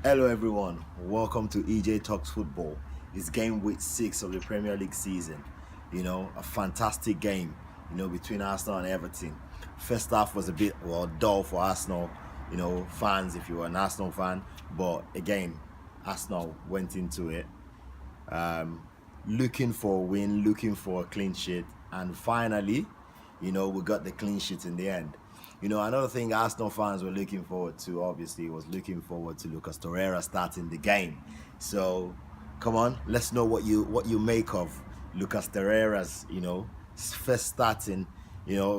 Hello everyone, welcome to EJ Talks Football. It's game week 6 of the Premier League season. A fantastic game, between Arsenal and Everton. First half was a bit, dull for Arsenal, fans if you were an Arsenal fan. But again, Arsenal went into it looking for a win, looking for a clean sheet. And finally, we got the clean sheet in the end. Another thing Arsenal fans were looking forward to, obviously, was looking forward to Lucas Torreira starting the game. So, come on, let's know what you make of Lucas Torreira's, first starting,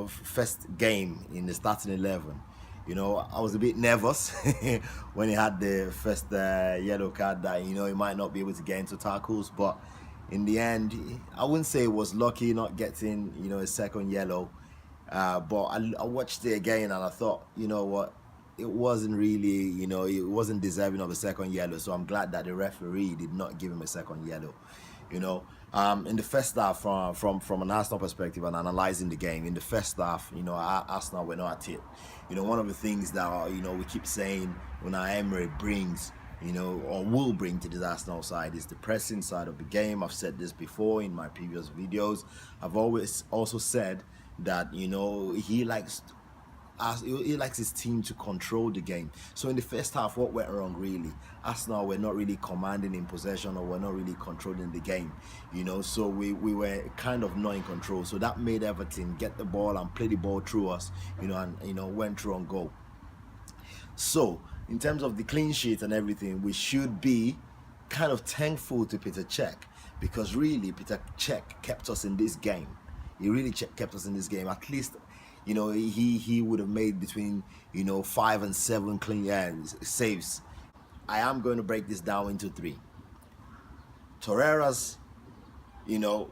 first game in the starting 11. I was a bit nervous when he had the first yellow card that, he might not be able to get into tackles, but in the end, I wouldn't say it was lucky not getting, a second yellow. But I watched it again and I thought, you know what, it wasn't really, it wasn't deserving of a second yellow. So I'm glad that the referee did not give him a second yellow. In the first half, from an Arsenal perspective and analyzing the game, in the first half, Arsenal were not at it. One of the things that, we keep saying Unai Emery brings, or will bring to the Arsenal side is the pressing side of the game. I've said this before in my previous videos. I've always also said that he likes his team to control the game. So in the first half, what went wrong really? Arsenal were not really commanding in possession, or were not really controlling the game. So we were kind of not in control. So that made Everton get the ball and play the ball through us, and went through on goal. So in terms of the clean sheet and everything, we should be kind of thankful to Peter Cech, because really Peter Cech kept us in this game. He really kept us in this game. At least, he would have made between 5 and 7 clean saves. I am going to break this down into 3. Torreira's,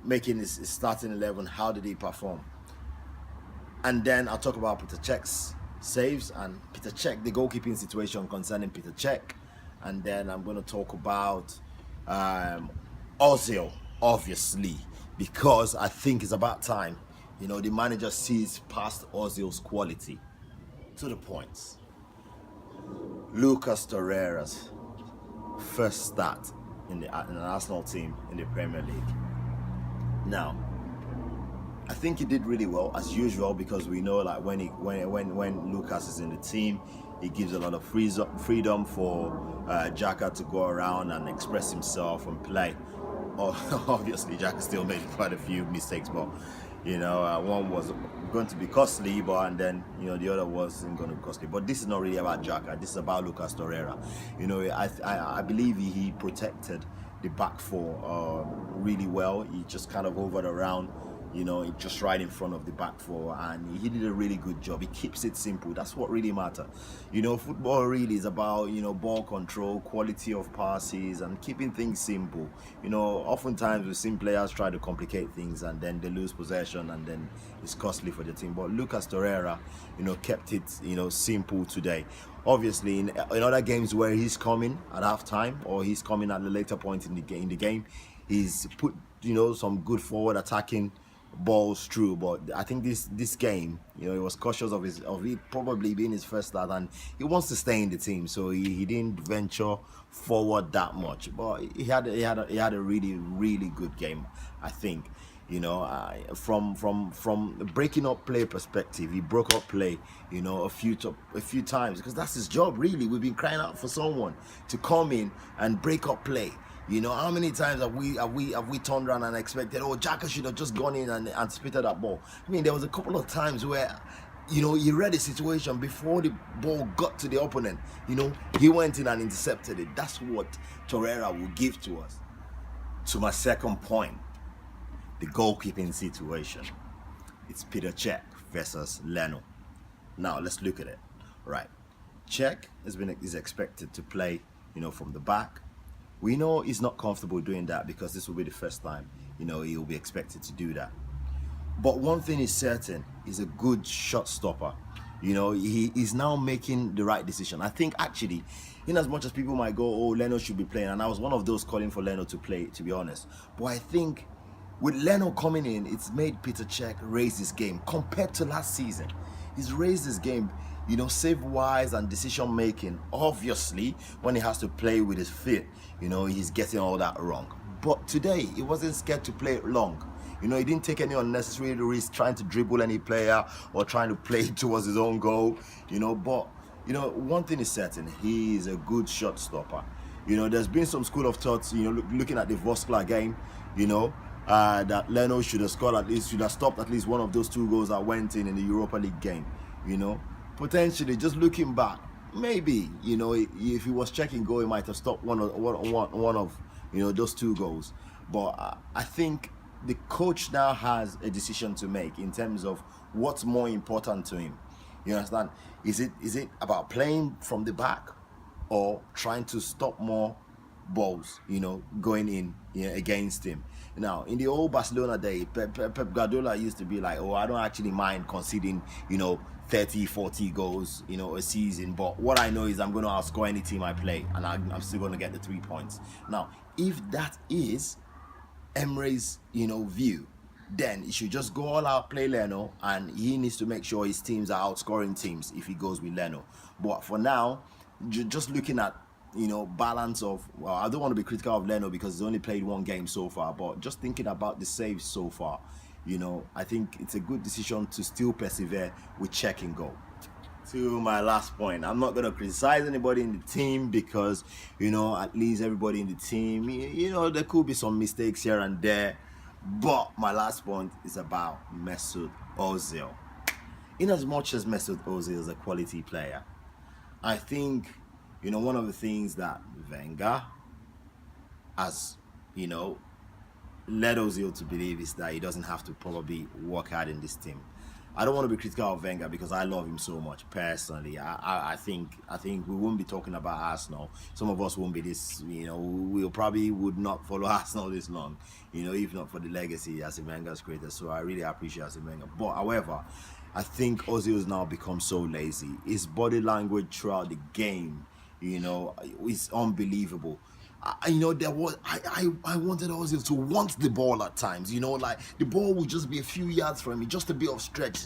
making his starting 11. How did he perform? And then I'll talk about Peter Cech's saves and Peter Cech, the goalkeeping situation concerning Peter Cech. And then I'm going to talk about Ozil, obviously, because I think it's about time, the manager sees past Ozil's quality. To the points. Lucas Torreira's first start in an Arsenal team in the Premier League. Now, I think he did really well as usual, because we know like when Lucas is in the team, he gives a lot of freedom for Xhaka to go around and express himself and play. Obviously, Xhaka still made quite a few mistakes, but one was going to be costly, and then the other wasn't going to be costly. But this is not really about Xhaka. This is about Lucas Torreira. I believe he protected the back four really well. He just kind of hovered around, just right in front of the back four, and he did a really good job. He keeps it simple. That's what really matters. Football really is about ball control, quality of passes, and keeping things simple. Oftentimes we've seen players try to complicate things and then they lose possession, and then it's costly for the team. But Lucas Torreira kept it simple today. Obviously, in other games where he's coming at halftime, or he's coming at a later point in the game, he's put some good forward attacking balls through. But I think this game, he was cautious of it probably being his first start, and he wants to stay in the team, so he didn't venture forward that much. But he had a really, really good game, I think. From the breaking up play perspective, he broke up play, a few times, because that's his job really. We've been crying out for someone to come in and break up play. How many times have we turned around and expected, Xhaka should have just gone in and anticipated that ball? I mean, there was a couple of times where, he read the situation before the ball got to the opponent. He went in and intercepted it. That's what Torreira will give to us. To my second point, the goalkeeping situation. It's Peter Cech versus Leno. Now let's look at it. Right, Cech is expected to play, from the back. We know he's not comfortable doing that, because this will be the first time, he'll be expected to do that. But one thing is certain, he's a good shot stopper. He is now making the right decision. I think actually, in as much as people might go, Leno should be playing, and I was one of those calling for Leno to play, to be honest. But I think with Leno coming in, it's made Peter Cech raise his game compared to last season. he's raised his game, save wise and decision making. Obviously, when he has to play with his feet, he's getting all that wrong. But today, he wasn't scared to play it long. He didn't take any unnecessary risk trying to dribble any player or trying to play towards his own goal. But one thing is certain: he is a good shot stopper. There's been some school of thoughts. Looking at the Voskla game, that Leno should have stopped at least one of those two goals that went in the Europa League game. Potentially, just looking back, maybe if he was checking goal, he might have stopped one of those two goals. But I think the coach now has a decision to make in terms of what's more important to him. You understand? Is it about playing from the back or trying to stop more balls, going in against him? Now, in the old Barcelona day, Pep Guardiola used to be like, oh, I don't actually mind conceding, 30, 40 goals, a season. But what I know is I'm going to outscore any team I play, and I'm still going to get the 3 points. Now, if that is Emery's, view, then he should just go all out, play Leno, and he needs to make sure his teams are outscoring teams if he goes with Leno. But for now, just looking at balance of, well, I don't want to be critical of Leno because he's only played one game so far, but just thinking about the saves so far, I think it's a good decision to still persevere with check and go. To my last point, I'm not going to criticize anybody in the team because, at least everybody in the team, there could be some mistakes here and there. But my last point is about Mesut Ozil. In as much as Mesut Ozil is a quality player, I think, one of the things that Wenger has, led Ozil to believe is that he doesn't have to probably work hard in this team. I don't want to be critical of Wenger because I love him so much personally. I think we won't be talking about Arsenal. Some of us won't be this. We probably would not follow Arsenal this long. If not for the legacy Arsene Wenger's created. So I really appreciate Arsene Wenger. But however, I think Ozil has now become so lazy. His body language throughout the game, is unbelievable. I wanted Ozil to want the ball at times, like the ball would just be a few yards from me, just a bit of stretch,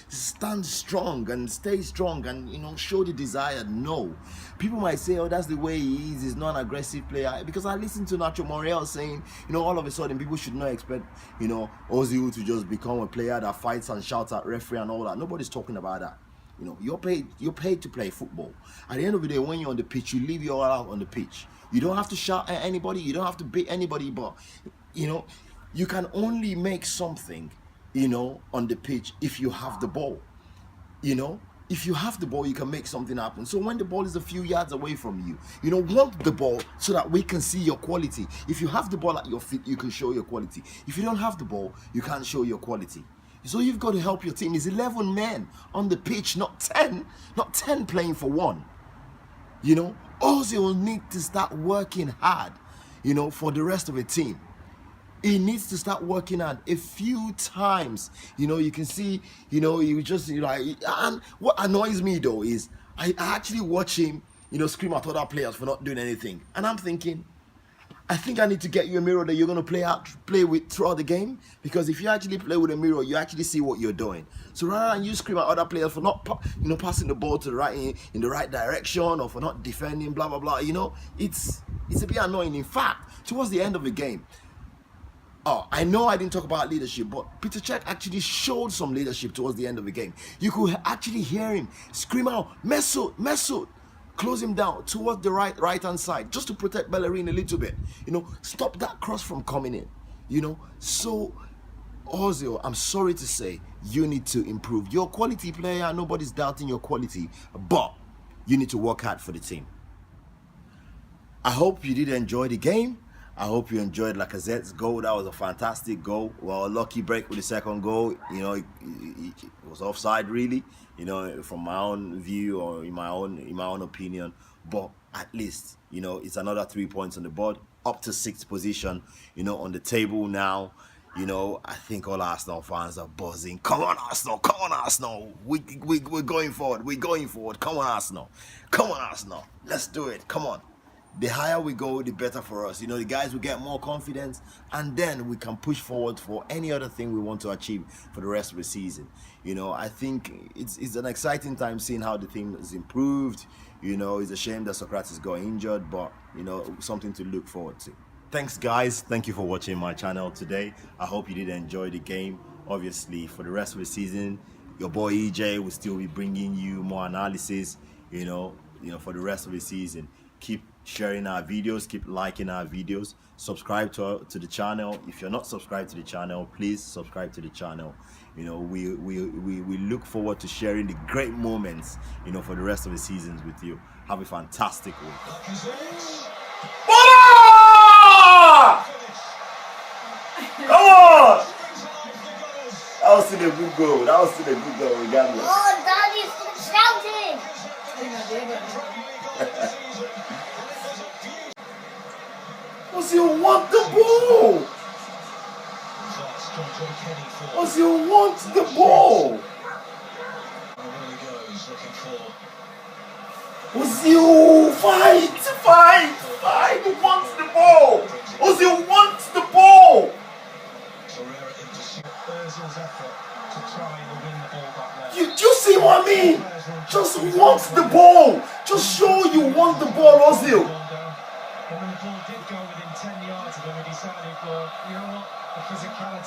stand strong and stay strong and, show the desire. No. People might say, oh, that's the way he is, he's not an aggressive player. Because I listened to Nacho Monreal saying, all of a sudden people should not expect, Ozil to just become a player that fights and shouts at referee and all that. Nobody's talking about that. You're paid to play football. At the end of the day, when you're on the pitch, you leave your all out on the pitch. You don't have to shout at anybody. You don't have to beat anybody. But, you can only make something, on the pitch if you have the ball. If you have the ball, you can make something happen. So when the ball is a few yards away from you, want the ball so that we can see your quality. If you have the ball at your feet, you can show your quality. If you don't have the ball, you can't show your quality. So you've got to help your team. It's 11 men on the pitch, not 10. Not 10 playing for one. Ozil will need to start working hard, for the rest of the team. He needs to start working hard a few times. You can see, you just, and what annoys me though is I actually watch him, scream at other players for not doing anything. And I'm thinking, I think I need to get you a mirror that you're going to play with throughout the game. Because if you actually play with a mirror, you actually see what you're doing. So rather than you scream at other players for not, passing the ball to the right in the right direction or for not defending, blah blah blah. It's a bit annoying. In fact, towards the end of the game, I know I didn't talk about leadership, but Peter Cech actually showed some leadership towards the end of the game. You could actually hear him scream out, Mesut. Close him down towards the right hand side just to protect Bellerin a little bit. Stop that cross from coming in. So Ozil, I'm sorry to say, you need to improve. You're a quality player, nobody's doubting your quality, but you need to work hard for the team. I hope you did enjoy the game. I hope you enjoyed Lacazette's goal. That was a fantastic goal. Well, a lucky break with the second goal. It was offside really. From my own view or in my own opinion. But at least, it's another 3 points on the board, up to 6th position. On the table now. I think all Arsenal fans are buzzing. Come on, Arsenal! Come on, Arsenal! We're going forward. We're going forward. Come on, Arsenal! Come on, Arsenal! Let's do it! Come on! the higher we go, the better for us. You know, the guys will get more confidence, and then we can push forward for any other thing we want to achieve for the rest of the season. You know, I think it's an exciting time seeing how the team has improved. You know, it's a shame that Socrates got injured, but, you know, something to look forward to. Thanks, guys. Thank you for watching my channel today. I hope you did enjoy the game. Obviously, for the rest of the season, your boy EJ will still be bringing you more analysis, you know, for the rest of the season. Keep sharing our videos, keep liking our videos, subscribe to the channel. If you're not subscribed to the channel, please subscribe to the channel. You know, we look forward to sharing the great moments, you know, for the rest of the seasons with you. Have a fantastic week. Come on! That was still a good goal. That was still a good goal, regardless. Oh, Daddy's shouting! Ozil want the ball! Ozil wants the ball! Ozil, fight! He wants the ball! Ozil wants the ball! You see what I mean? Just wants the ball! Just show you want the ball, Ozil! And when the ball did go within 10 yards of him, he decided, well, you know what, the physicality